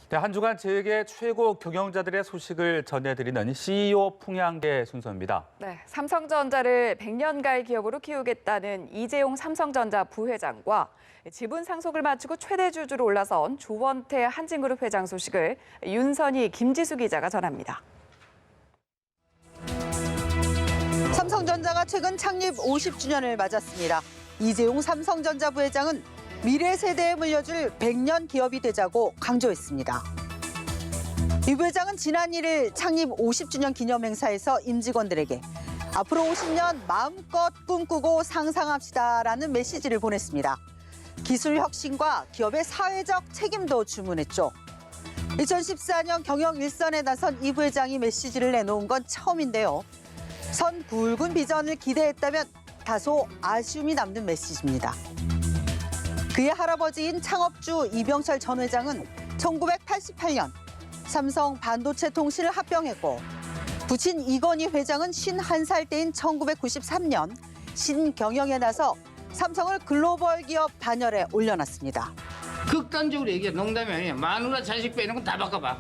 네, 한 주간 저에게 최고 경영자들의 소식을 전해드리는 CEO 풍향계 순서입니다. 네, 삼성전자를 100년가의 기업으로 키우겠다는 이재용 삼성전자 부회장과 지분 상속을 마치고 최대 주주로 올라선 조원태 한진그룹 회장 소식을 윤선희, 김지수 기자가 전합니다. 삼성전자가 최근 창립 50주년을 맞았습니다. 이재용 삼성전자 부회장은 미래 세대에 물려줄 100년 기업이 되자고 강조했습니다. 이 부회장은 지난 1일 창립 50주년 기념 행사에서 임직원들에게 앞으로 50년 마음껏 꿈꾸고 상상합시다라는 메시지를 보냈습니다. 기술 혁신과 기업의 사회적 책임도 주문했죠. 2014년 경영 일선에 나선 이 부회장이 메시지를 내놓은 건 처음인데요. 선 굵은 비전을 기대했다면 다소 아쉬움이 남는 메시지입니다. 그의 할아버지인 창업주 이병철 전 회장은 1988년 삼성 반도체 통신을 합병했고 부친 이건희 회장은 51살 때인 1993년 신경영에 나서 삼성을 글로벌 기업 반열에 올려놨습니다. 극단적으로 얘기해. 농담이 아니야. 마누라 자식 빼는 건 다 바꿔봐.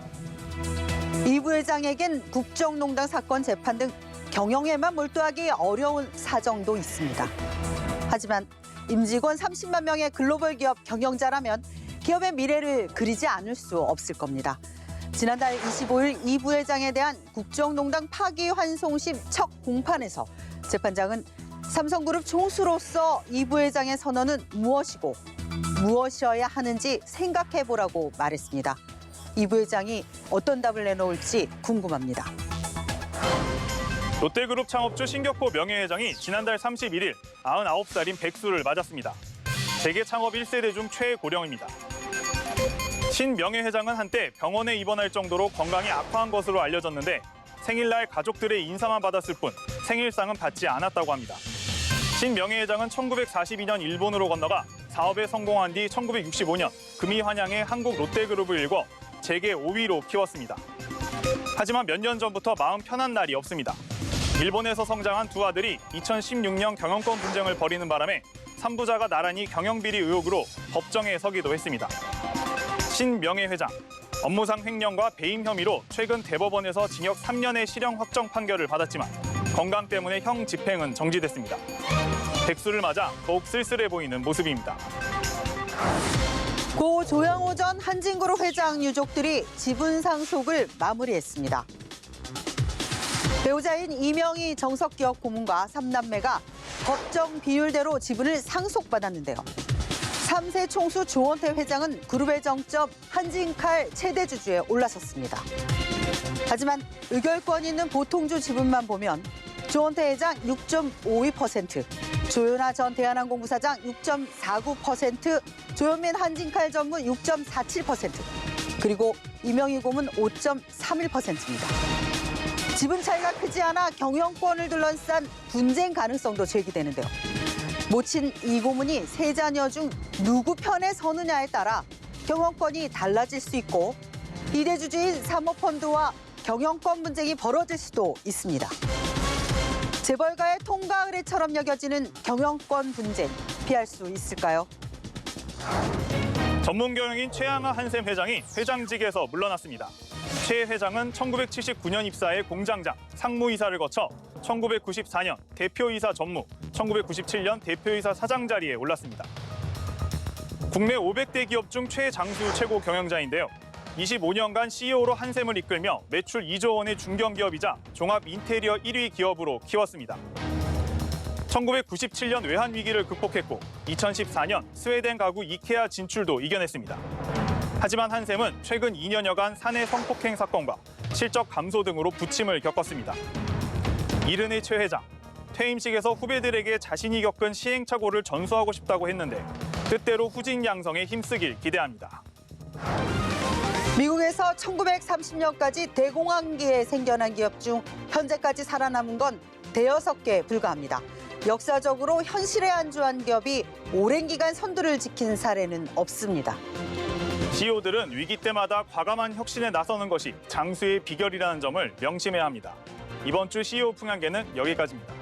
이 부회장에겐 국정농단 사건 재판 등 경영에만 몰두하기 어려운 사정도 있습니다. 하지만 임직원 30만 명의 글로벌 기업 경영자라면 기업의 미래를 그리지 않을 수 없을 겁니다. 지난달 25일 이 부회장에 대한 국정농단 파기환송심 첫 공판에서 재판장은 삼성그룹 총수로서 이 부회장의 선언은 무엇이고 무엇이어야 하는지 생각해보라고 말했습니다. 이 부회장이 어떤 답을 내놓을지 궁금합니다. 롯데그룹 창업주 신격호 명예회장이 지난달 31일 99살인 백수를 맞았습니다. 재계 창업 1세대 중 최고령입니다. 신 명예회장은 한때 병원에 입원할 정도로 건강이 악화한 것으로 알려졌는데 생일날 가족들의 인사만 받았을 뿐 생일상은 받지 않았다고 합니다. 신 명예회장은 1942년 일본으로 건너가 사업에 성공한 뒤 1965년 금이환양에 한국 롯데그룹을 일궈 재계 5위로 키웠습니다. 하지만 몇 년 전부터 마음 편한 날이 없습니다. 일본에서 성장한 두 아들이 2016년 경영권 분쟁을 벌이는 바람에 3부자가 나란히 경영비리 의혹으로 법정에 서기도 했습니다. 신 명예회장, 업무상 횡령과 배임 혐의로 최근 대법원에서 징역 3년의 실형 확정 판결을 받았지만 건강 때문에 형 집행은 정지됐습니다. 백수를 맞아 더욱 쓸쓸해 보이는 모습입니다. 고 조양호 전 한진그룹 회장 유족들이 지분 상속을 마무리했습니다. 배우자인 이명희 정석기업 고문과 3남매가 법정 비율대로 지분을 상속받았는데요. 3세 총수 조원태 회장은 그룹의 정점 한진칼 최대 주주에 올라섰습니다. 하지만 의결권 있는 보통주 지분만 보면 조원태 회장 6.52%, 조현아 전 대한항공 부사장 6.49%, 조현민 한진칼 전무 6.47%, 그리고 이명희 고문 5.31%입니다. 지분 차이가 크지 않아 경영권을 둘러싼 분쟁 가능성도 제기되는데요. 모친 이 고문이 세 자녀 중 누구 편에 서느냐에 따라 경영권이 달라질 수 있고 비대주주인 사모펀드와 경영권 분쟁이 벌어질 수도 있습니다. 재벌가의 통과 의례처럼 여겨지는 경영권 분쟁 피할 수 있을까요? 전문 경영인 최양하 한샘 회장이 회장직에서 물러났습니다. 최 회장은 1979년 입사해 공장장, 상무이사를 거쳐 1994년 대표이사 전무, 1997년 대표이사 사장 자리에 올랐습니다. 국내 500대 기업 중 최장수 최고 경영자인데요. 25년간 CEO로 한샘을 이끌며 매출 2조 원의 중견기업이자 종합 인테리어 1위 기업으로 키웠습니다. 1997년 외환위기를 극복했고 2014년 스웨덴 가구 이케아 진출도 이겨냈습니다. 하지만 한샘은 최근 2년여간 사내 성폭행 사건과 실적 감소 등으로 부침을 겪었습니다. 이른의 최 회장, 퇴임식에서 후배들에게 자신이 겪은 시행착오를 전수하고 싶다고 했는데 뜻대로 후진 양성에 힘쓰길 기대합니다. 미국에서 1930년까지 대공황기에 생겨난 기업 중 현재까지 살아남은 건 대여섯 개에 불과합니다. 역사적으로 현실에 안주한 기업이 오랜 기간 선두를 지킨 사례는 없습니다. CEO들은 위기 때마다 과감한 혁신에 나서는 것이 장수의 비결이라는 점을 명심해야 합니다. 이번 주 CEO 풍향계는 여기까지입니다.